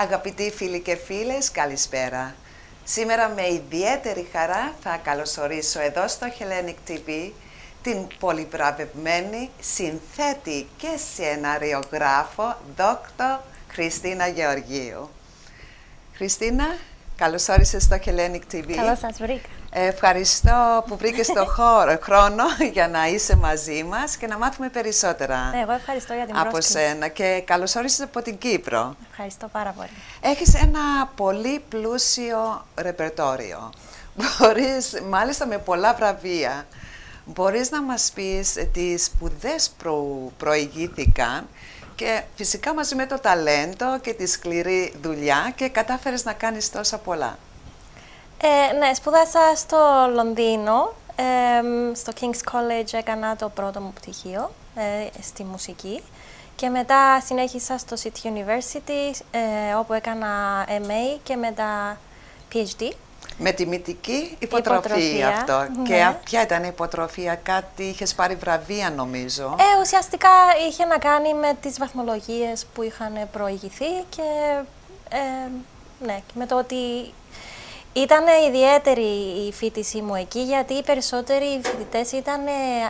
Αγαπητοί φίλοι και φίλες, καλησπέρα. Σήμερα με ιδιαίτερη χαρά θα καλωσορίσω εδώ στο Hellenic TV την πολυβραβευμένη συνθέτη και σεναριογράφο Δόκτωρ Χριστίνα Γεωργίου. Χριστίνα, καλώς όρισες στο Hellenic TV. Καλώς σας βρήκα. Ευχαριστώ που βρήκες το χρόνο για να είσαι μαζί μας και να μάθουμε περισσότερα. Εγώ ευχαριστώ για την από πρόσκληση. σένα και καλώς όρισες από την Κύπρο. Ευχαριστώ πάρα πολύ. Έχεις ένα πολύ πλούσιο ρεπερτόριο. Μπορείς, μάλιστα με πολλά βραβεία, μπορείς να μας πεις τις σπουδές που προηγήθηκαν και φυσικά μαζί με το ταλέντο και τη σκληρή δουλειά και κατάφερες να κάνεις τόσα πολλά. Ναι, σπούδασα στο Λονδίνο, στο King's College έκανα το πρώτο μου πτυχίο στη μουσική και μετά συνέχισα στο City University όπου έκανα MA και μετά PhD. Με τιμητική υποτροφία αυτό. Ναι. Και ποια ήταν η υποτροφία, κάτι είχες πάρει βραβεία νομίζω. Ουσιαστικά είχε να κάνει με τις βαθμολογίες που είχαν προηγηθεί και ναι, με το ότι ήταν ιδιαίτερη η φοιτησή μου εκεί, γιατί οι περισσότεροι φοιτητές ήταν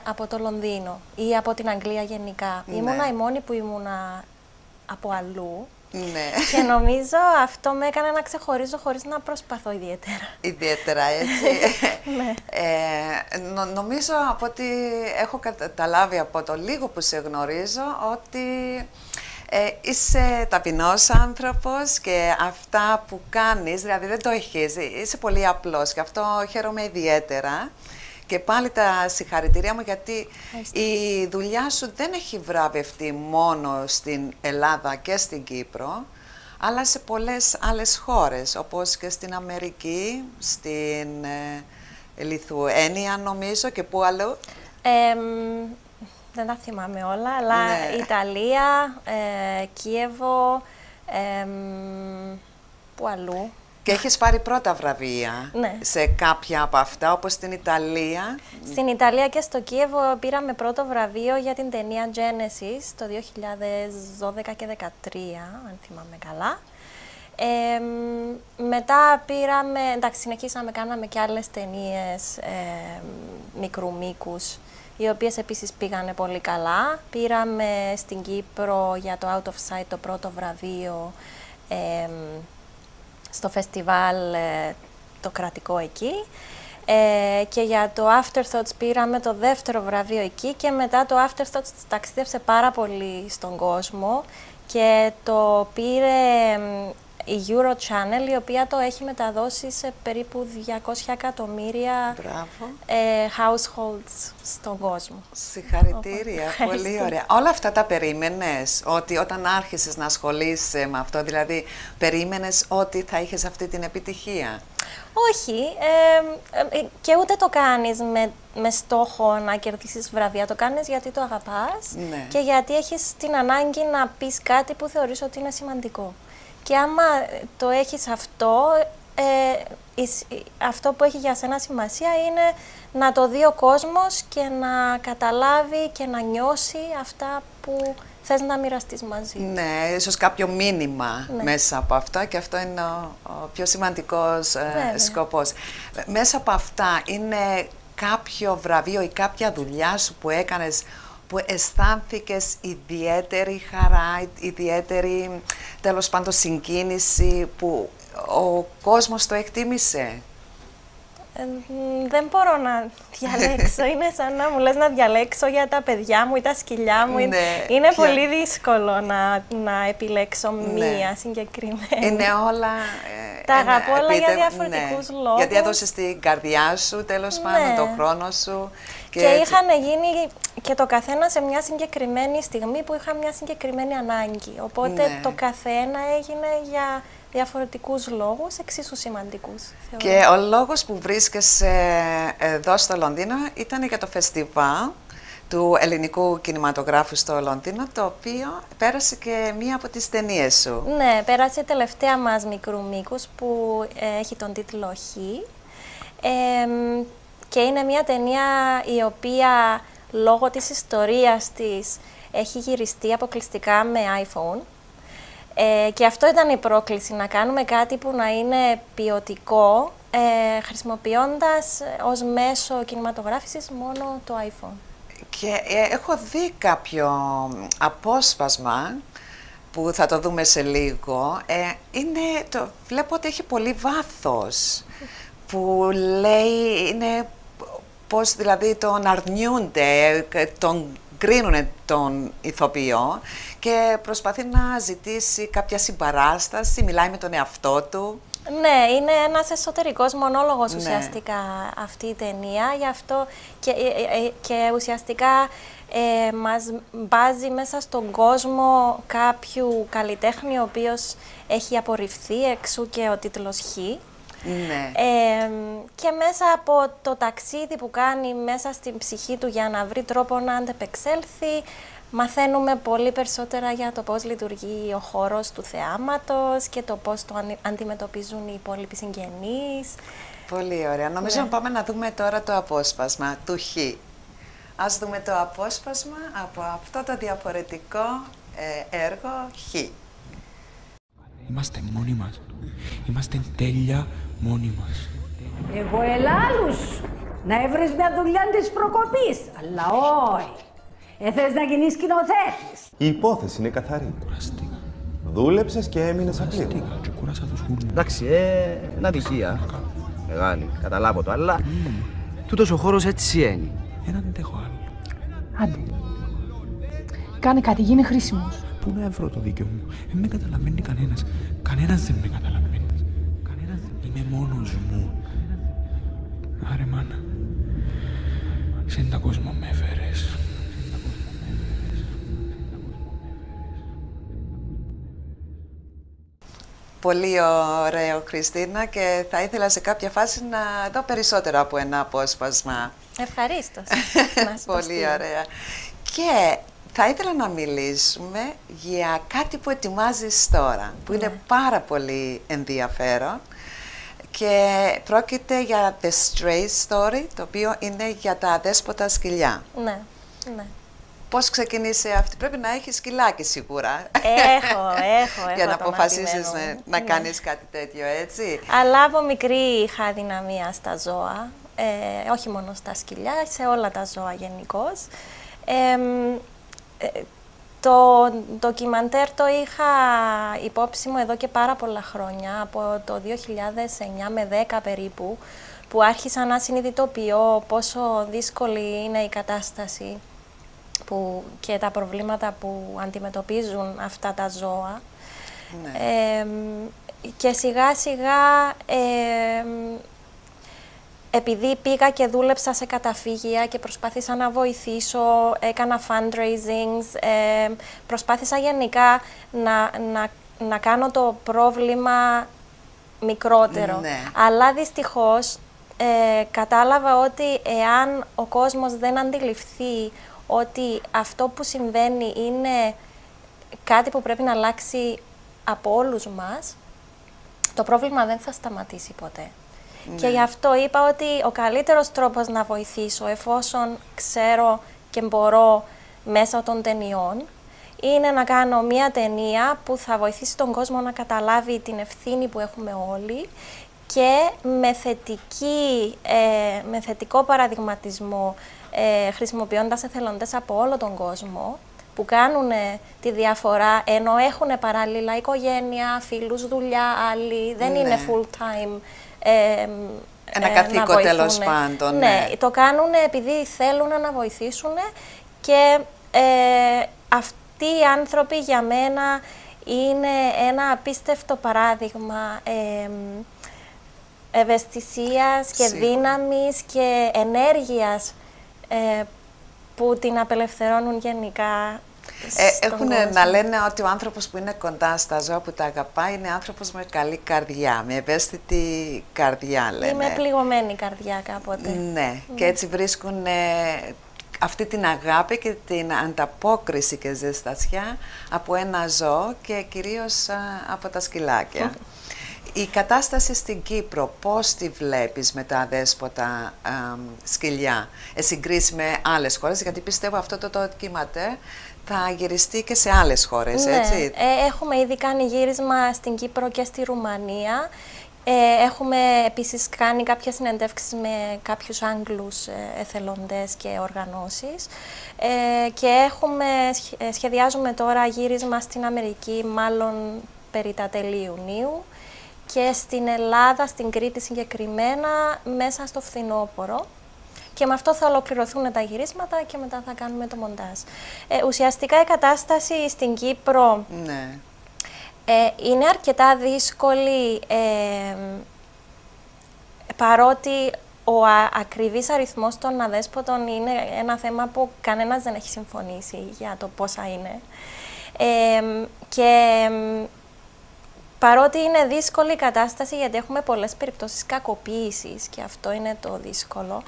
από το Λονδίνο ή από την Αγγλία γενικά. Ναι. Ήμουνα η μόνη που ήμουνα από αλλού. Ναι. Και νομίζω αυτό με έκανε να ξεχωρίζω χωρίς να προσπαθώ ιδιαίτερα. Ιδιαίτερα, έτσι. Ναι. Νομίζω από ότι έχω καταλάβει από το λίγο που σε γνωρίζω ότι είσαι ταπεινός άνθρωπος και αυτά που κάνεις, δηλαδή δεν το έχεις, είσαι πολύ απλός και αυτό χαίρομαι ιδιαίτερα. Και πάλι τα συγχαρητήρια μου γιατί η δουλειά σου δεν έχει βραβευτεί μόνο στην Ελλάδα και στην Κύπρο, αλλά σε πολλές άλλες χώρες, όπως και στην Αμερική, στην Λιθουένια νομίζω και πού αλλού. Δεν τα θυμάμαι όλα, αλλά Ναι. Ιταλία, Κίεβο, πού αλλού. Και έχεις πάρει πρώτα βραβεία Ναι. σε κάποια από αυτά, όπως στην Ιταλία. Στην Ιταλία και στο Κίεβο πήραμε πρώτο βραβείο για την ταινία Genesis το 2012 και 2013, αν θυμάμαι καλά. Μετά πήραμε, εντάξει, συνεχίσαμε, κάναμε και άλλες ταινίες μικρού μήκους, οι οποίες επίσης πήγανε πολύ καλά. Πήραμε στην Κύπρο για το Out of Sight το πρώτο βραβείο στο φεστιβάλ το κρατικό εκεί και για το Afterthoughts πήραμε το δεύτερο βραβείο εκεί και μετά το Afterthoughts ταξίδευσε πάρα πολύ στον κόσμο και το πήρε η Eurochannel, η οποία το έχει μεταδώσει σε περίπου 200 εκατομμύρια households στον κόσμο. Συγχαρητήρια, πολύ ωραία. Όλα αυτά τα περίμενες, ότι όταν άρχισες να ασχολείσαι με αυτό, δηλαδή περίμενες ότι θα είχες αυτή την επιτυχία? Όχι, και ούτε το κάνεις με στόχο να κερδίσεις βραβεία, το κάνεις γιατί το αγαπάς και γιατί έχεις την ανάγκη να πεις κάτι που θεωρείς ότι είναι σημαντικό. Και άμα το έχεις αυτό, αυτό που έχει για σένα σημασία είναι να το δει ο κόσμος και να καταλάβει και να νιώσει αυτά που θες να μοιραστείς μαζί. Ναι, ίσως κάποιο μήνυμα μέσα από αυτά και αυτό είναι ο πιο σημαντικός σκοπός. Μέσα από αυτά είναι κάποιο βραβείο ή κάποια δουλειά σου που έκανες που αισθάνθηκες ιδιαίτερη χαρά, ιδιαίτερη τέλος πάντων συγκίνηση που ο κόσμος το εκτίμησε? Δεν μπορώ να διαλέξω, είναι σαν να μου λες να διαλέξω για τα παιδιά μου ή τα σκυλιά μου. Είναι πολύ δύσκολο να επιλέξω μία συγκεκριμένη. Είναι όλα... Τα αγαπώ όλα για διαφορετικούς λόγους. Γιατί έδωσες την καρδιά σου, τέλος πάντων, τον χρόνο σου. Και είχαν γίνει και το καθένα σε μια συγκεκριμένη στιγμή που είχα μια συγκεκριμένη ανάγκη. Οπότε το καθένα έγινε για διαφορετικούς λόγους, εξίσου σημαντικούς. Και ο λόγος που βρίσκεσαι εδώ στο Λονδίνο ήταν για το φεστιβάλ του ελληνικού κινηματογράφου στο Λονδίνο, το οποίο πέρασε και μία από τις ταινίες σου. Ναι, πέρασε η τελευταία μας μικρού μήκους που έχει τον τίτλο Χ. Και είναι μια ταινία η οποία λόγω της ιστορίας της έχει γυριστεί αποκλειστικά με iPhone. Και αυτό ήταν η πρόκληση, να κάνουμε κάτι που να είναι ποιοτικό, χρησιμοποιώντας ως μέσο κινηματογράφησης μόνο το iPhone. Και έχω δει κάποιο απόσπασμα που θα το δούμε σε λίγο. Βλέπω ότι έχει πολύ βάθος, που λέει είναι πώς δηλαδή τον αρνιούνται, τον κρίνουν τον ηθοποιό και προσπαθεί να ζητήσει κάποια συμπαράσταση, μιλάει με τον εαυτό του. Ναι, είναι ένας εσωτερικός μονόλογος ουσιαστικά αυτή η ταινία, γι' αυτό και ουσιαστικά μας μπάζει μέσα στον κόσμο κάποιου καλλιτέχνη ο οποίος έχει απορριφθεί, εξού και ο τίτλος Χ. Ναι. Και μέσα από το ταξίδι που κάνει μέσα στην ψυχή του για να βρει τρόπο να αντεπεξέλθει, μαθαίνουμε πολύ περισσότερα για το πώς λειτουργεί ο χώρος του θεάματος και το πώς το αντιμετωπίζουν οι υπόλοιποι συγγενείς. Πολύ ωραία. Νομίζω να πάμε να δούμε τώρα το απόσπασμα του Χ. Ας δούμε το απόσπασμα από αυτό το διαφορετικό έργο Χ. Είμαστε μόνοι μας. Είμαστε τέλεια μόνοι μας. Εγώ άλλους να έβρεις μια δουλειά της προκοπής, αλλά όχι. Θες να γίνεις σκηνοθέτης. Η υπόθεση είναι καθαρή. Κουραστήκα. Δούλεψες και έμεινες απλή. Κουραστήκα και κούρασα τους χούρνους. Εντάξει, είναι ατυχία. Μεγάλη, καταλάβω το, αλλά τούτος ο χώρος έτσι είναι. Δεν αντέχω άλλο. Άντε. Κάνε κάτι, γίνε χρήσιμος. Πού να βρω το δίκαιο μου. Δεν με καταλαβαίνει κανένας. Κανένας δεν με καταλαβαίνει. Είμαι μόνος μου. Άρε μάνα. Σε τα κόσμο με έφερες. Πολύ ωραίο, Χριστίνα, και θα ήθελα σε κάποια φάση να δω περισσότερο από ένα απόσπασμα. Ευχαρίστως. Πολύ ωραία. Και θα ήθελα να μιλήσουμε για κάτι που ετοιμάζεις τώρα, που είναι πάρα πολύ ενδιαφέρον, και πρόκειται για The Stray Story, το οποίο είναι για τα αδέσποτα σκυλιά. Ναι, ναι. Πώς ξεκίνησε αυτή? Πρέπει να έχεις σκυλάκι σίγουρα. Έχω. Για να αποφασίσεις να κάνεις κάτι τέτοιο, έτσι. Αλλά από μικρή είχα αδυναμία στα ζώα, όχι μόνο στα σκυλιά, σε όλα τα ζώα γενικώς. Το ντοκιμαντέρ το είχα υπόψη μου εδώ και πάρα πολλά χρόνια, από το 2009 με 10 περίπου, που άρχισα να συνειδητοποιώ πόσο δύσκολη είναι η κατάσταση και τα προβλήματα που αντιμετωπίζουν αυτά τα ζώα. Ναι. Και σιγά σιγά, επειδή πήγα και δούλεψα σε καταφύγια και προσπάθησα να βοηθήσω, έκανα fundraisings, προσπάθησα γενικά να κάνω το πρόβλημα μικρότερο. Ναι. Αλλά δυστυχώς κατάλαβα ότι εάν ο κόσμος δεν αντιληφθεί ότι αυτό που συμβαίνει είναι κάτι που πρέπει να αλλάξει από όλους μας, το πρόβλημα δεν θα σταματήσει ποτέ. Ναι. Και γι' αυτό είπα ότι ο καλύτερος τρόπος να βοηθήσω, εφόσον ξέρω και μπορώ μέσω των ταινιών, είναι να κάνω μια ταινία που θα βοηθήσει τον κόσμο να καταλάβει την ευθύνη που έχουμε όλοι και με θετικό παραδειγματισμό, χρησιμοποιώντας εθελοντές από όλο τον κόσμο που κάνουν τη διαφορά, ενώ έχουν παράλληλα οικογένεια, φίλους, δουλειά, άλλοι, δεν είναι full time. Ένα καθήκον τέλος πάντων. Ναι, το κάνουν επειδή θέλουν να βοηθήσουν και αυτοί οι άνθρωποι για μένα είναι ένα απίστευτο παράδειγμα ευαισθησίας και δύναμης και ενέργειας που την απελευθερώνουν γενικά. Έχουν να λένε ότι ο άνθρωπος που είναι κοντά στα ζώα, που τα αγαπάει, είναι άνθρωπος με καλή καρδιά, με ευαίσθητη καρδιά, λένε. Είμαι πληγωμένη καρδιά κάποτε. Ναι, και έτσι βρίσκουν αυτή την αγάπη και την ανταπόκριση και ζεστασιά από ένα ζώο και κυρίως από τα σκυλάκια. Η κατάσταση στην Κύπρο, πώς τη βλέπεις με τα αδέσποτα σκυλιά, συγκρίση με άλλες χώρες? Γιατί πιστεύω αυτό το ντοκιμαντέρ θα γυριστεί και σε άλλες χώρες, έτσι. Έχουμε ήδη κάνει γύρισμα στην Κύπρο και στη Ρουμανία. Έχουμε επίσης κάνει κάποιες συνεντεύξεις με κάποιους Άγγλους εθελοντές και οργανώσεις και σχεδιάζουμε τώρα γύρισμα στην Αμερική, μάλλον περί τα τέλη Ιουνίου, και στην Ελλάδα, στην Κρήτη συγκεκριμένα, μέσα στο φθινόπωρο. Και με αυτό θα ολοκληρωθούν τα γυρίσματα και μετά θα κάνουμε το μοντάζ. Ουσιαστικά η κατάσταση στην Κύπρο είναι αρκετά δύσκολη, παρότι ο ακριβής αριθμός των αδέσποτων είναι ένα θέμα που κανένας δεν έχει συμφωνήσει για το πόσα είναι. Παρότι είναι δύσκολη η κατάσταση, γιατί έχουμε πολλές περιπτώσεις κακοποίησης και αυτό είναι το δύσκολο,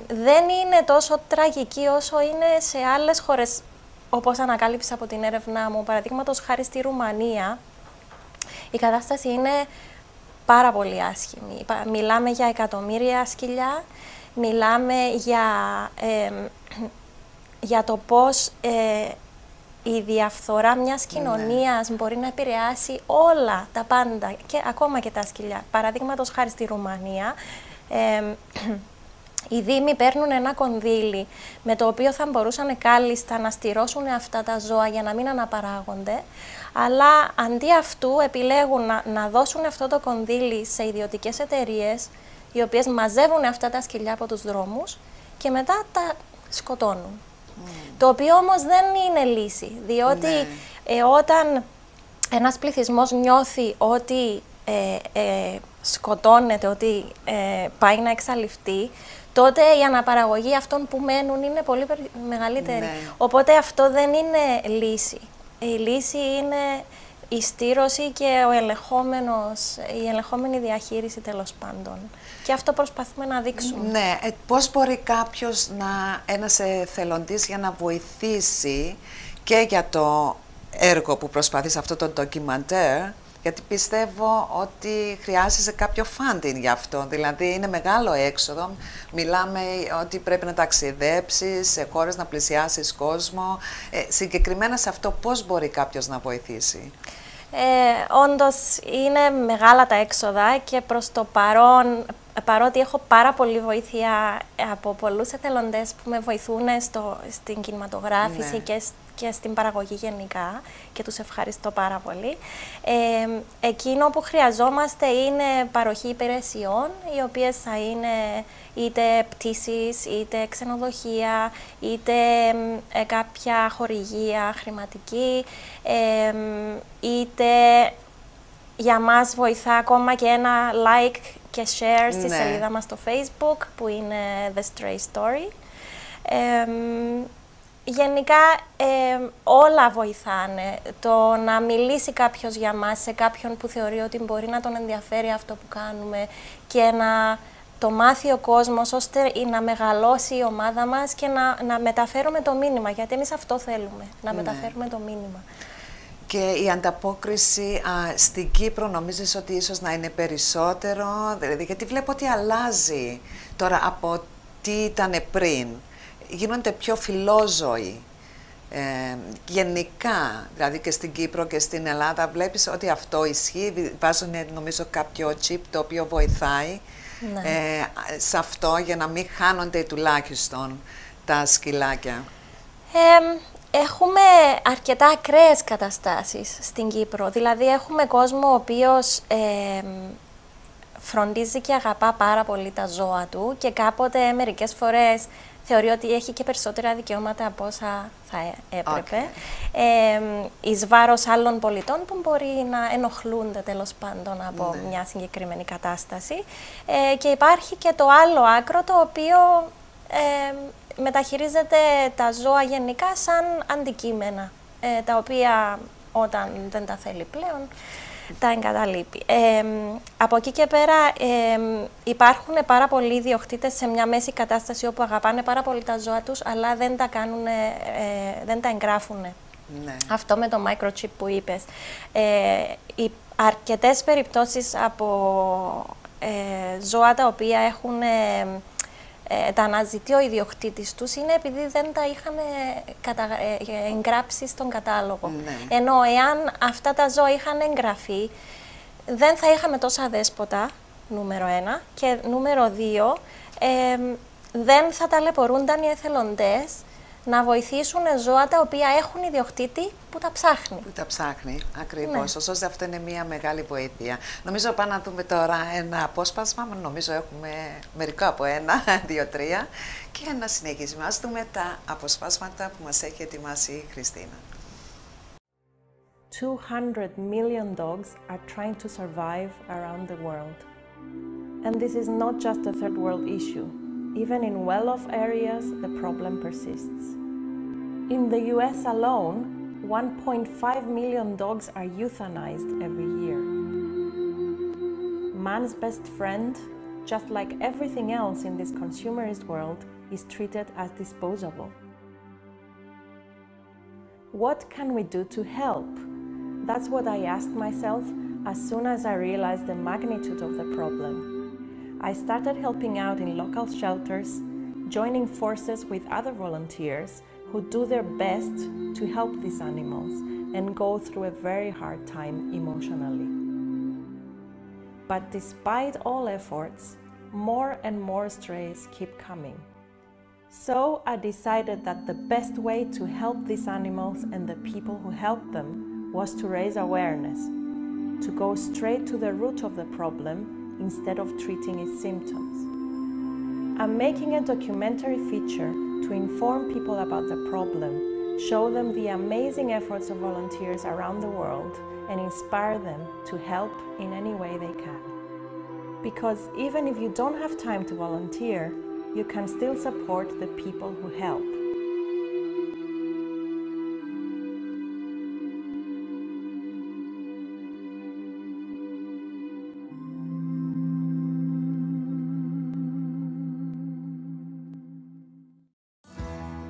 δεν είναι τόσο τραγική όσο είναι σε άλλες χώρες, όπως ανακάλυψα από την έρευνά μου. Παραδείγματος χάρη στη Ρουμανία, η κατάσταση είναι πάρα πολύ άσχημη. Μιλάμε για εκατομμύρια σκυλιά, μιλάμε για το πώς η διαφθορά μιας κοινωνίας μπορεί να επηρεάσει όλα τα πάντα, και ακόμα και τα σκυλιά. Παραδείγματος χάρη στη Ρουμανία, οι δήμοι παίρνουν ένα κονδύλι με το οποίο θα μπορούσαν κάλλιστα να στηρώσουν αυτά τα ζώα για να μην αναπαράγονται, αλλά αντί αυτού επιλέγουν να δώσουν αυτό το κονδύλι σε ιδιωτικές εταιρείες, οι οποίες μαζεύουν αυτά τα σκυλιά από τους δρόμους και μετά τα σκοτώνουν. Το οποίο όμως δεν είναι λύση, διότι όταν ένας πληθυσμός νιώθει ότι σκοτώνεται, ότι πάει να εξαλειφθεί, τότε η αναπαραγωγή αυτών που μένουν είναι πολύ μεγαλύτερη. Οπότε αυτό δεν είναι λύση. Η λύση είναι η στήρωση και η ελεγχόμενη διαχείριση, τέλος πάντων. Και αυτό προσπαθούμε να δείξουμε. Ναι, πώς μπορεί κάποιος, ένας εθελοντής, για να βοηθήσει και για το έργο που προσπαθεί σε αυτό το ντοκιμαντέρ, γιατί πιστεύω ότι χρειάζεσαι κάποιο funding για αυτό, δηλαδή είναι μεγάλο έξοδο. Μιλάμε ότι πρέπει να ταξιδέψεις σε χώρες, να πλησιάσεις κόσμο. Συγκεκριμένα σε αυτό πώς μπορεί κάποιος να βοηθήσει? Όντως είναι μεγάλα τα έξοδα και προς το παρόν, παρότι έχω πάρα πολύ βοήθεια από πολλούς εθελοντές που με βοηθούν στην κινηματογράφηση και στην παραγωγή γενικά, και τους ευχαριστώ πάρα πολύ. Εκείνο που χρειαζόμαστε είναι παροχή υπηρεσιών, οι οποίες θα είναι είτε πτήσεις, είτε ξενοδοχεία, είτε κάποια χορηγία χρηματική, είτε για μας βοηθά ακόμα και ένα like και share στη σελίδα μας στο Facebook, που είναι The Stray Story. Γενικά όλα βοηθάνε. Το να μιλήσει κάποιος για μας σε κάποιον που θεωρεί ότι μπορεί να τον ενδιαφέρει αυτό που κάνουμε και να το μάθει ο κόσμος, ώστε να μεγαλώσει η ομάδα μας και να μεταφέρουμε το μήνυμα, γιατί εμείς αυτό θέλουμε, να μεταφέρουμε το μήνυμα. Και η ανταπόκριση στην Κύπρο νομίζεις ότι ίσως να είναι περισσότερο, δηλαδή, γιατί βλέπω ότι αλλάζει τώρα από τι ήταν πριν. Γίνονται πιο φιλόζωοι γενικά, δηλαδή και στην Κύπρο και στην Ελλάδα βλέπεις ότι αυτό ισχύει. Βάζουν νομίζω κάποιο chip το οποίο βοηθάει σε αυτό, για να μην χάνονται τουλάχιστον τα σκυλάκια. Έχουμε αρκετά ακραίες καταστάσεις στην Κύπρο. Δηλαδή έχουμε κόσμο ο οποίος φροντίζει και αγαπά πάρα πολύ τα ζώα του και κάποτε μερικές φορές θεωρεί ότι έχει και περισσότερα δικαιώματα από όσα θα έπρεπε, εις βάρος άλλων πολιτών που μπορεί να ενοχλούνται τέλος πάντων από μια συγκεκριμένη κατάσταση. Και υπάρχει και το άλλο άκρο, το οποίο μεταχειρίζεται τα ζώα γενικά σαν αντικείμενα, τα οποία όταν δεν τα θέλει πλέον τα εγκαταλείπει. Από εκεί και πέρα υπάρχουν πάρα πολλοί ιδιοκτήτες σε μια μέση κατάσταση όπου αγαπάνε πάρα πολύ τα ζώα τους, αλλά δεν τα εγγράφουν. Αυτό με το microchip που είπες. Αρκετές περιπτώσεις από ζώα τα οποία έχουν τα αναζητεί ο ιδιοκτήτης τους είναι επειδή δεν τα είχαμε εγγράψει στον κατάλογο. Ναι. Ενώ εάν αυτά τα ζώα είχαν εγγραφεί, δεν θα είχαμε τόσα δέσποτα, νούμερο 1, και νούμερο 2, δεν θα ταλαιπωρούνταν οι εθελοντές να βοηθήσουν ζώα τα οποία έχουν ιδιοκτήτη που τα ψάχνει. Που τα ψάχνει, ακριβώς. Ναι. Ωστόσο, αυτό είναι μια μεγάλη βοήθεια. Νομίζω πάμε να δούμε τώρα ένα απόσπασμα. Νομίζω έχουμε μερικό από 1, 2, 3 και να συνεχίσουμε. Ας δούμε τα αποσπάσματα που μας έχει ετοιμάσει η Χριστίνα. 200 million dogs are trying to survive around the world. And this is not just a third world issue. Even in well-off areas, the problem persists. In the US alone, 1.5 million dogs are euthanized every year. Man's best friend, just like everything else in this consumerist world, is treated as disposable. What can we do to help? That's what I asked myself as soon as I realized the magnitude of the problem. I started helping out in local shelters, joining forces with other volunteers who do their best to help these animals and go through a very hard time emotionally. But despite all efforts, more and more strays keep coming. So I decided that the best way to help these animals and the people who help them was to raise awareness, to go straight to the root of the problem instead of treating its symptoms. I'm making a documentary feature to inform people about the problem, show them the amazing efforts of volunteers around the world, and inspire them to help in any way they can. Because even if you don't have time to volunteer, you can still support the people who help.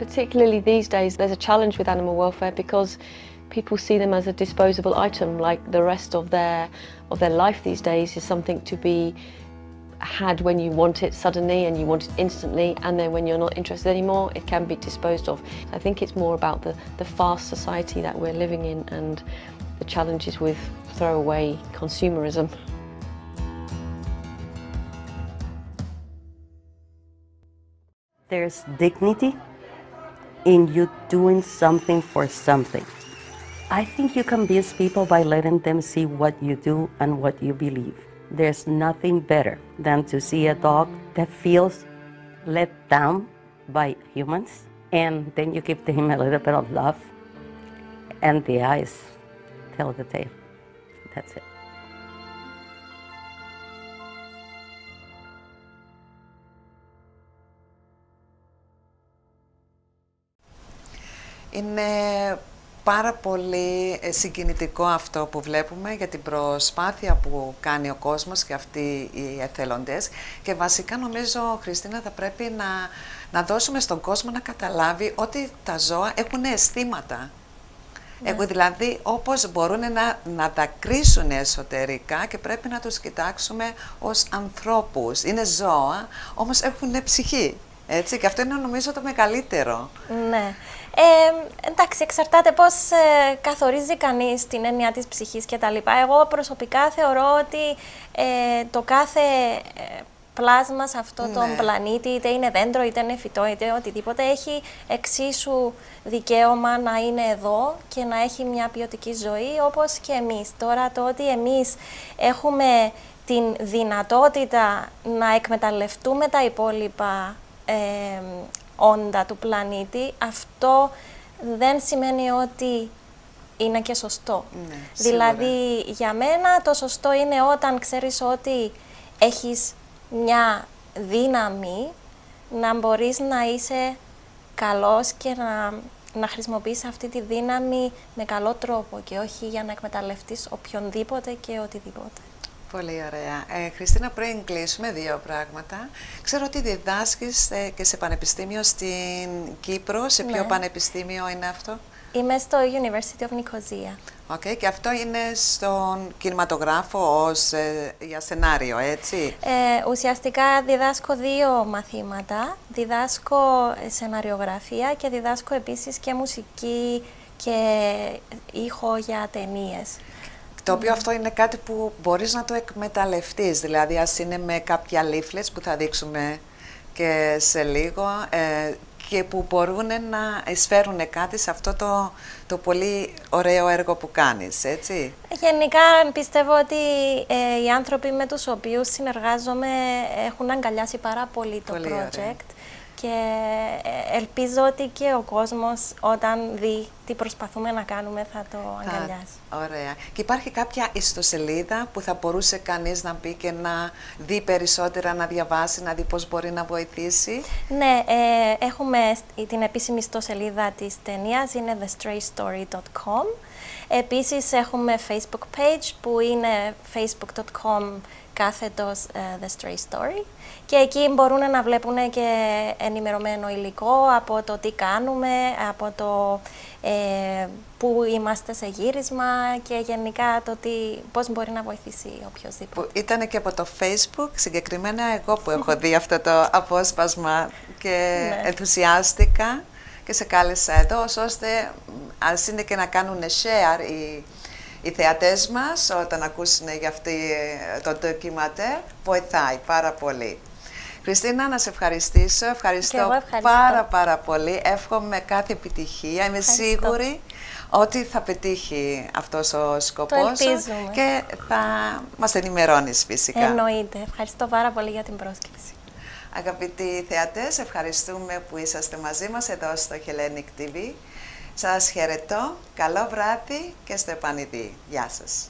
Particularly these days, there's a challenge with animal welfare because people see them as a disposable item, like the rest of their life these days is something to be had when you want it suddenly and you want it instantly, and then when you're not interested anymore, it can be disposed of. I think it's more about the fast society that we're living in and the challenges with throwaway consumerism. There's dignity in you doing something for something. I think you can be people by letting them see what you do and what you believe. There's nothing better than to see a dog that feels let down by humans, and then you give him a little bit of love, and the eyes tell the tale. That's it. Είναι πάρα πολύ συγκινητικό αυτό που βλέπουμε για την προσπάθεια που κάνει ο κόσμος και αυτοί οι εθελοντές, και βασικά νομίζω, Χριστίνα, θα πρέπει να δώσουμε στον κόσμο να καταλάβει ότι τα ζώα έχουν αισθήματα. Δηλαδή, όπως μπορούν να τα κρίσουν εσωτερικά, και πρέπει να τους κοιτάξουμε ως ανθρώπους. Είναι ζώα, όμως έχουν ψυχή. Έτσι, και αυτό είναι νομίζω το μεγαλύτερο. Ναι. Εντάξει, εξαρτάται πώς καθορίζει κανείς την έννοια της ψυχής και τα λοιπά. Εγώ προσωπικά θεωρώ ότι το κάθε πλάσμα σε αυτό τον πλανήτη, είτε είναι δέντρο, είτε είναι φυτό, είτε οτιδήποτε, έχει εξίσου δικαίωμα να είναι εδώ και να έχει μια ποιοτική ζωή, όπως και εμείς. Τώρα, το ότι εμείς έχουμε την δυνατότητα να εκμεταλλευτούμε τα υπόλοιπα όντα του πλανήτη, αυτό δεν σημαίνει ότι είναι και σωστό. Ναι, δηλαδή, για μένα το σωστό είναι όταν ξέρεις ότι έχεις μια δύναμη να μπορείς να είσαι καλός και να χρησιμοποιείς αυτή τη δύναμη με καλό τρόπο και όχι για να εκμεταλλευτείς οποιονδήποτε και οτιδήποτε. Πολύ ωραία. Χριστίνα, πριν κλείσουμε, δύο πράγματα. Ξέρω ότι διδάσκεις και σε πανεπιστήμιο στην Κύπρο. Σε ποιο πανεπιστήμιο είναι αυτό? Είμαι στο University of Nicosia. Okay, και αυτό είναι στον κινηματογράφο για σενάριο, έτσι? Ουσιαστικά διδάσκω 2 μαθήματα. Διδάσκω σεναριογραφία και διδάσκω επίσης και μουσική και ήχο για ταινίες. Το οποίο αυτό είναι κάτι που μπορείς να το εκμεταλλευτείς, δηλαδή ας είναι με κάποια leaflets που θα δείξουμε και σε λίγο και που μπορούν να εισφέρουν κάτι σε αυτό το πολύ ωραίο έργο που κάνεις, έτσι. Γενικά πιστεύω ότι οι άνθρωποι με τους οποίους συνεργάζομαι έχουν αγκαλιάσει πάρα πολύ το project. Ωραία. Και ελπίζω ότι και ο κόσμος όταν δει τι προσπαθούμε να κάνουμε θα το αγκαλιάσει. Ωραία. Και υπάρχει κάποια ιστοσελίδα που θα μπορούσε κανείς να μπει και να δει περισσότερα, να διαβάσει, να δει πώς μπορεί να βοηθήσει? Ναι, έχουμε την επίσημη ιστοσελίδα της ταινίας, είναι thestraystory.com. Επίσης έχουμε Facebook page που είναι facebook.com/The Stray Story και εκεί μπορούν να βλέπουν και ενημερωμένο υλικό από το τι κάνουμε, από το που είμαστε σε γύρισμα και γενικά το πώς μπορεί να βοηθήσει οποιοδήποτε. Ήταν και από το Facebook, συγκεκριμένα εγώ που έχω δει αυτό το απόσπασμα και ενθουσιάστηκα και σε κάλεσα εδώ, ώστε ας είναι και να κάνουν share οι θεατές μας όταν ακούσουν για αυτή το ντοκιματέρ, βοηθάει πάρα πολύ. Χριστίνα, να σε ευχαριστήσω. Ευχαριστώ πάρα πολύ. Εύχομαι κάθε επιτυχία. Είμαι σίγουρη ότι θα πετύχει αυτός ο σκοπός και θα μας ενημερώνεις φυσικά. Εννοείται. Ευχαριστώ πάρα πολύ για την πρόσκληση. Αγαπητοί θεατές, ευχαριστούμε που είσαστε μαζί μας εδώ στο Hellenic TV. Σας χαιρετώ, καλό βράδυ και στο επανειδή. Γεια σας.